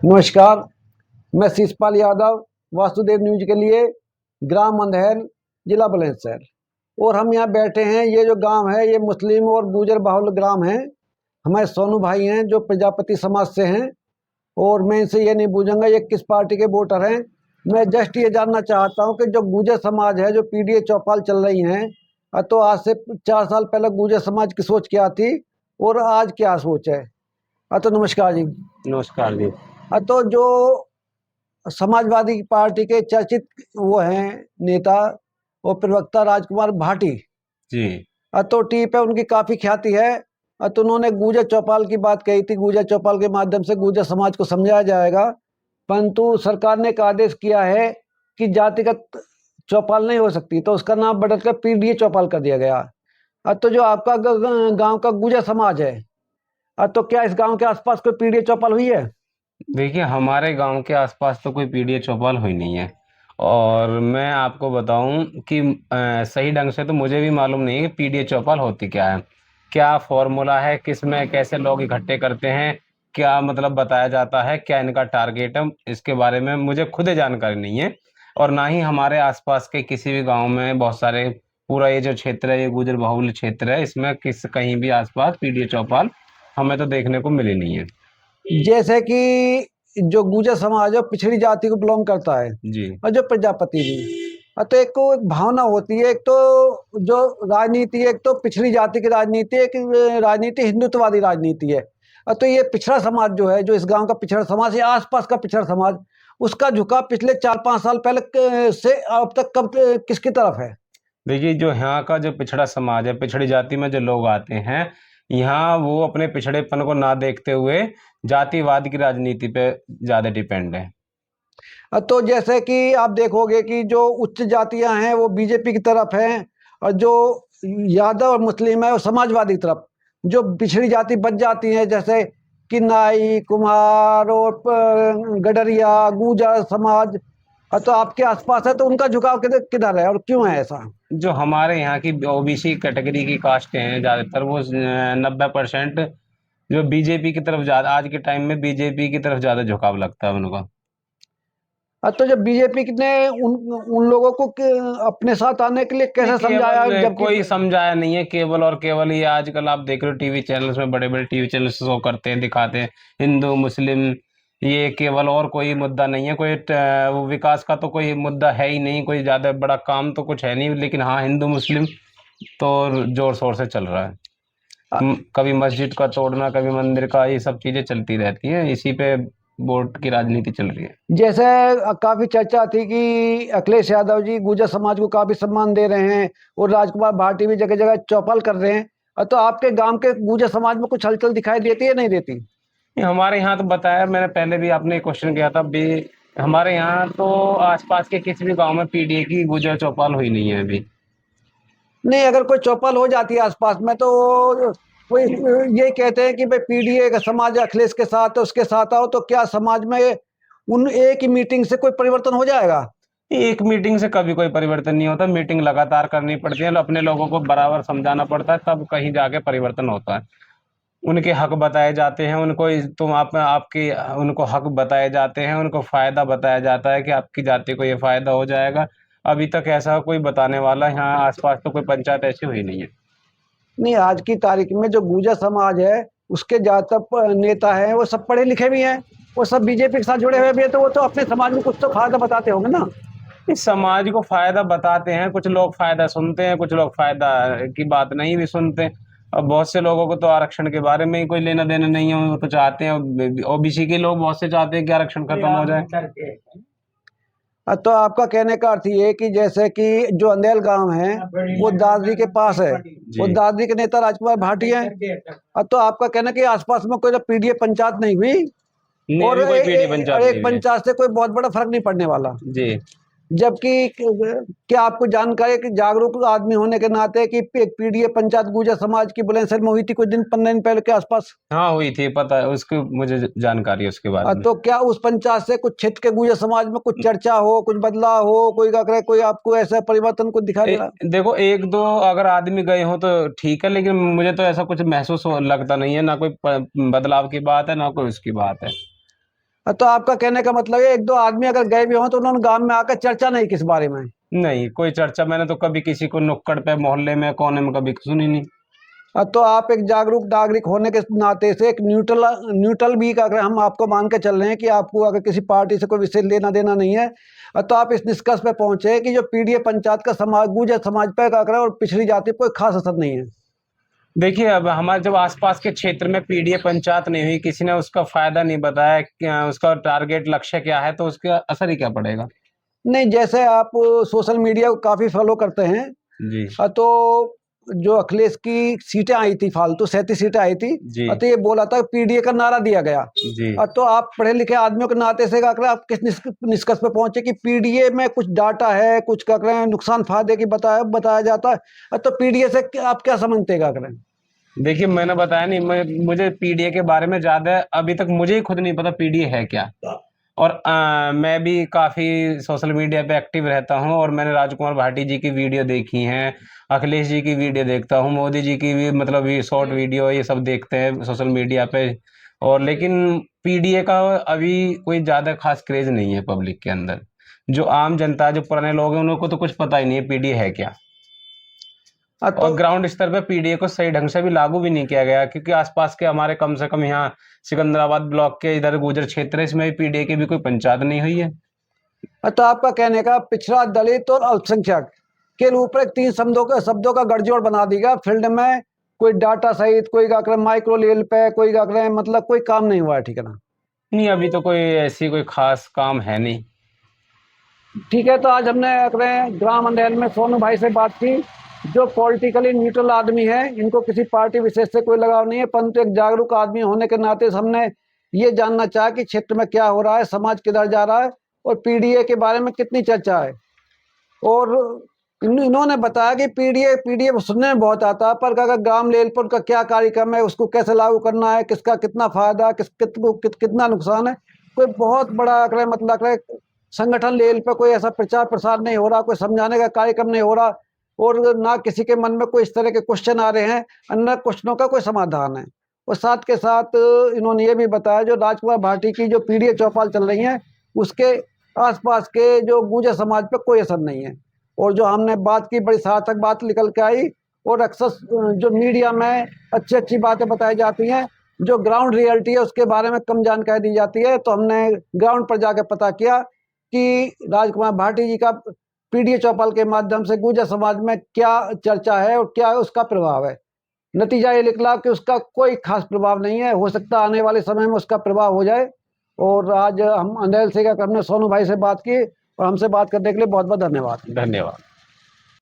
नमस्कार। मैं शिषपाल यादव वासुदेव न्यूज के लिए ग्राम अंधेर जिला बुलंदशहर और हम यहाँ बैठे हैं। ये जो गांव है ये मुस्लिम और गुजर बाहुल ग्राम है। हमारे सोनू भाई हैं जो प्रजापति समाज से हैं और मैं इनसे ये नहीं पूछूंगा ये किस पार्टी के वोटर हैं। मैं जस्ट ये जानना चाहता हूँ कि जो गुजर समाज है जो पीडीए चौपाल चल रही हैं तो आज से 4 साल पहले गुजर समाज की सोच क्या थी और आज क्या सोच है। तो नमस्कार जी। नमस्कार जी। तो जो समाजवादी पार्टी के चर्चित वो हैं नेता और प्रवक्ता राजकुमार भाटी जी। तो टी पे उनकी काफी ख्याति है। तो उन्होंने गुर्जर चौपाल की बात कही थी। गुर्जर चौपाल के माध्यम से गुर्जर समाज को समझाया जाएगा, परंतु सरकार ने एक आदेश किया है कि जातिगत चौपाल नहीं हो सकती, तो उसका नाम बदलकर पीडीए चौपाल कर दिया गया। तो जो आपका गांव का गुर्जर समाज है तो क्या इस गांव के आसपास कोई पीडीए चौपाल हुई है? देखिए, हमारे गांव के आसपास तो कोई पीडीए चौपाल हुई नहीं है। और मैं आपको बताऊं कि सही ढंग से तो मुझे भी मालूम नहीं है कि पीडीए चौपाल होती क्या है, क्या फॉर्मूला है, किस में कैसे लोग इकट्ठे करते हैं, क्या मतलब बताया जाता है, क्या इनका टारगेट है, इसके बारे में मुझे खुद जानकारी नहीं है। और ना ही हमारे आसपास के किसी भी गांव में बहुत सारे, पूरा ये जो क्षेत्र है ये गुजर बाहुल्य क्षेत्र है, इसमें कहीं भी आसपास पीडीए चौपाल हमें तो देखने को मिली नहीं है। जैसे कि जो गुर्जर समाज है पिछड़ी जाति को बिलोंग करता है जी। और जो प्रजापति भी। तो एक को एक भावना होती है, एक तो जो राजनीति है, एक तो पिछड़ी जाति की राजनीति है, एक राजनीति हिंदुत्ववादी राजनीति है। तो ये पिछड़ा समाज जो है, जो इस गांव का पिछड़ा समाज या आसपास का पिछड़ा समाज, उसका झुकाव पिछले 4-5 साल पहले से अब तक कब किसकी तरफ है? देखिए, जो यहाँ का जो पिछड़ा समाज है, पिछड़ी जाति में जो लोग आते हैं, यहाँ वो अपने पिछड़ेपन को ना देखते हुए जातिवाद की राजनीति पे ज्यादा डिपेंड है। तो जैसे कि आप देखोगे कि जो उच्च जातियां हैं वो बीजेपी की तरफ हैं और जो यादव और मुस्लिम है वो समाजवादी की तरफ। जो पिछड़ी जाति बच जाती है जैसे कि नाई, कुम्हार और गडरिया, गुर्जर समाज, तो आपके आसपास है, तो उनका झुकाव किधर किधर है और क्यों है ऐसा? जो हमारे यहाँ की ओबीसी कैटेगरी की कास्ट हैं ज्यादातर, वो 90% जो बीजेपी की तरफ ज्यादा, आज के टाइम में बीजेपी की तरफ ज्यादा झुकाव लगता है उनका। तो जब बीजेपी ने उन उन लोगों को अपने साथ आने के लिए नहीं, कैसे समझाया, केवल जबकि कोई समझाया नहीं है, केवल और केवल ये आजकल आप देख रहे हो टीवी चैनल्स में, बड़े बड़े टीवी चैनल शो करते हैं, दिखाते हैं हिंदू मुस्लिम, ये केवल, और कोई मुद्दा नहीं है, कोई वो विकास का तो कोई मुद्दा है ही नहीं, कोई ज्यादा बड़ा काम तो कुछ है नहीं, लेकिन हाँ हिंदू मुस्लिम तो जोर शोर से चल रहा है। कभी मस्जिद का तोड़ना, कभी मंदिर का, ये सब चीजें चलती रहती हैं, इसी पे वोट की राजनीति चल रही है। जैसे काफी चर्चा थी कि अखिलेश यादव जी गुर्जर समाज को काफी सम्मान दे रहे हैं और राजकुमार भाटी भी जगह जगह चौपाल कर रहे हैं। तो आपके गांव के गुर्जर समाज में कुछ हलचल दिखाई देती है नहीं देती? हमारे यहाँ तो बताया मैंने पहले भी, आपने क्वेश्चन किया था भी, हमारे यहाँ तो आसपास के किसी भी गांव में पीडीए की गुजर चौपाल हुई नहीं है अभी। नहीं, अगर कोई चौपाल हो जाती है आसपास में तो कोई ये कहते हैं कि भाई पीडीए का समाज अखिलेश के साथ उसके साथ आओ, तो क्या समाज में उन एक ही मीटिंग से कोई परिवर्तन हो जाएगा? एक मीटिंग से कभी कोई परिवर्तन नहीं होता, मीटिंग लगातार करनी पड़ती है, अपने लोगों को बराबर समझाना पड़ता है, तब कहीं जाके परिवर्तन होता है। उनके हक बताए जाते हैं उनको, तुम आप आपकी, उनको हक बताए जाते हैं, उनको फायदा बताया जाता है कि आपकी जाति को ये फायदा हो जाएगा। अभी तक ऐसा कोई बताने वाला यहाँ आसपास तो कोई पंचायत ऐसी हुई नहीं है। नहीं, आज की तारीख में जो गुर्जर समाज है उसके ज्यादातर नेता हैं वो सब पढ़े लिखे भी हैं, वो सब बीजेपी के साथ जुड़े हुए भी हैं, तो वो तो अपने समाज में कुछ तो फायदा बताते होंगे ना? इस समाज को फायदा बताते हैं, कुछ लोग फायदा सुनते हैं, कुछ लोग फायदा की बात नहीं भी सुनते। और बहुत से लोगों को तो आरक्षण के बारे में ही कोई लेना देना नहीं है, वो तो चाहते हैं, ओबीसी के लोग बहुत से चाहते हैं कि आरक्षण खत्म हो जाए। तो आपका कहने का अर्थ ये है कि जैसे कि जो अंधेल गांव है वो दादरी के पास है, वो जी। दादरी के नेता राजकुमार भाटी हैं। तो आपका कहना कि आसपास में कोई पीडीए पंचायत नहीं हुई नहीं, और अभी कोई पीढ़ी पंचायत नहीं एक हुई है। पंचायत से कोई बहुत बड़ा फर्क नहीं पड़ने वाला। जी। जबकि क्या आपको जानकारी है कि जागरूक आदमी होने के नाते कि एक पीडीए पंचायत गुर्जर समाज की बुलंदशहर में हुई थी कुछ दिन 15 दिन पहले के आसपास? हाँ हुई थी, पता है उसकी, मुझे जानकारी है उसके बारे में। तो क्या उस पंचायत से कुछ क्षेत्र के गुर्जर समाज में कुछ चर्चा हो, कुछ बदलाव हो, कोई आपको ऐसा परिवर्तन कुछ दिखा रहा? देखो, एक दो अगर आदमी गए हो तो ठीक है, लेकिन मुझे तो ऐसा कुछ महसूस लगता नहीं है, ना कोई बदलाव की बात है, ना कोई उसकी बात है। तो आपका कहने का मतलब है एक दो आदमी अगर गए भी हों तो उन्होंने गांव में आकर चर्चा नहीं किस बारे में? नहीं, कोई चर्चा मैंने तो कभी किसी को नुक्कड़ पे, मोहल्ले में, कोने में कभी सुनी नहीं। तो आप एक जागरूक नागरिक होने के नाते से एक न्यूट्रल न्यूट्रल भी का अगर हम आपको मान के चल रहे हैं कि आपको अगर किसी पार्टी से कोई विशेष लेना देना नहीं है, तो आप इस निष्कर्ष पे पहुंचे कि जो पीडीए पंचायत का समाज गुर्जर समाज पे का और पिछड़ी जाति पर कोई खास असर नहीं है। देखिए, अब हमारे जब आसपास के क्षेत्र में पीडीए पंचायत नहीं हुई, किसी ने उसका फायदा नहीं बताया, क्या उसका टारगेट लक्ष्य क्या है, तो उसका असर ही क्या पड़ेगा। नहीं, जैसे आप सोशल मीडिया को काफ़ी फॉलो करते हैं, जी तो जो अखिलेश की सीटें आई थी फालतू 37 सीटें आई थी, जी तो ये बोला था पीडीए का नारा दिया गया। जी। तो आप पढ़े लिखे आदमियों के नाते से अगर आप किस निष्कर्ष पे पहुंचे कि पीडीए में कुछ डाटा है, कुछ क्या करें नुकसान फायदे की बताया जाता है, तो पीडीए से आप क्या समझते क्या करें? देखिए, मैंने बताया नहीं, मुझे पीडीए के बारे में ज़्यादा अभी तक मुझे ही खुद नहीं पता पीडीए है क्या। और मैं भी काफ़ी सोशल मीडिया पे एक्टिव रहता हूँ, और मैंने राजकुमार भाटी जी की वीडियो देखी हैं, अखिलेश जी की वीडियो देखता हूँ, मोदी जी की भी, मतलब ये शॉर्ट वीडियो ये सब देखते हैं सोशल मीडिया पे। और लेकिन पीडीए का अभी कोई ज़्यादा खास क्रेज नहीं है पब्लिक के अंदर। जो आम जनता, जो पुराने लोग हैं, उनको तो कुछ पता ही नहीं है पीडीए है क्या। तो और ग्राउंड स्तर पे पीडीए को सही ढंग से भी लागू भी नहीं किया गया, क्योंकि आसपास के हमारे कम से कम यहाँ सिकंदराबाद ब्लॉक के इधर गुर्जर क्षेत्र है, इसमें पीडीए की भी कोई पंचायत नहीं हुई है। तो आपका कहने का पिछड़ा, दलित और अल्पसंख्यक के ऊपर एक 3 शब्दों का गठजोड़ बना दिया फील्ड में, कोई डाटा सहित, कोई क्या करें माइक्रो लेवल पे, कोई क्या करें, मतलब कोई काम नहीं हुआ है, ठीक है ना? नहीं, अभी तो कोई ऐसी कोई खास काम है नहीं। ठीक है, तो आज हमने अपने ग्राम अंधेल में सोनू भाई से बात की, जो पॉलिटिकली न्यूट्रल आदमी है, इनको किसी पार्टी विशेष से कोई लगाव नहीं है, परंतु एक जागरूक आदमी होने के नाते हमने ये जानना चाहा कि क्षेत्र में क्या हो रहा है, समाज किधर जा रहा है, और पीडीए के बारे में कितनी चर्चा है। और इन्होंने बताया कि पीडीए पीडीए सुनने में बहुत आता है, पर अगर ग्राम लेवल पर उनका क्या कार्यक्रम है, उसको कैसे लागू करना है, किसका कितना फायदा, कितना नुकसान है, कोई बहुत बड़ा मतलब संगठन लेवल पर कोई ऐसा प्रचार प्रसार नहीं हो रहा, कोई समझाने का कार्यक्रम नहीं हो रहा, और ना किसी के मन में कोई इस तरह के क्वेश्चन आ रहे हैं, अन्य क्वेश्चनों का कोई समाधान है। और साथ के साथ इन्होंने ये भी बताया जो राजकुमार भाटी की जो पीडीए चौपाल चल रही है, उसके आसपास के जो गुर्जर समाज पर कोई असर नहीं है। और जो हमने बात की, बड़ी सार्थक बात निकल के आई, और अक्सर जो मीडिया में अच्छी अच्छी बातें बताई जाती हैं, जो ग्राउंड रियलिटी है उसके बारे में कम जानकारी दी जाती है। तो हमने ग्राउंड पर जाकर पता किया कि राजकुमार भाटी जी का पीडीए चौपाल के माध्यम से गुर्जर समाज में क्या चर्चा है और क्या उसका प्रभाव है। नतीजा ये निकला कि उसका कोई खास प्रभाव नहीं है, हो सकता है आने वाले समय में उसका प्रभाव हो जाए। और आज हम अंधेल से क्या, हमने सोनू भाई से बात की, और हमसे बात करने के लिए बहुत बहुत धन्यवाद। धन्यवाद।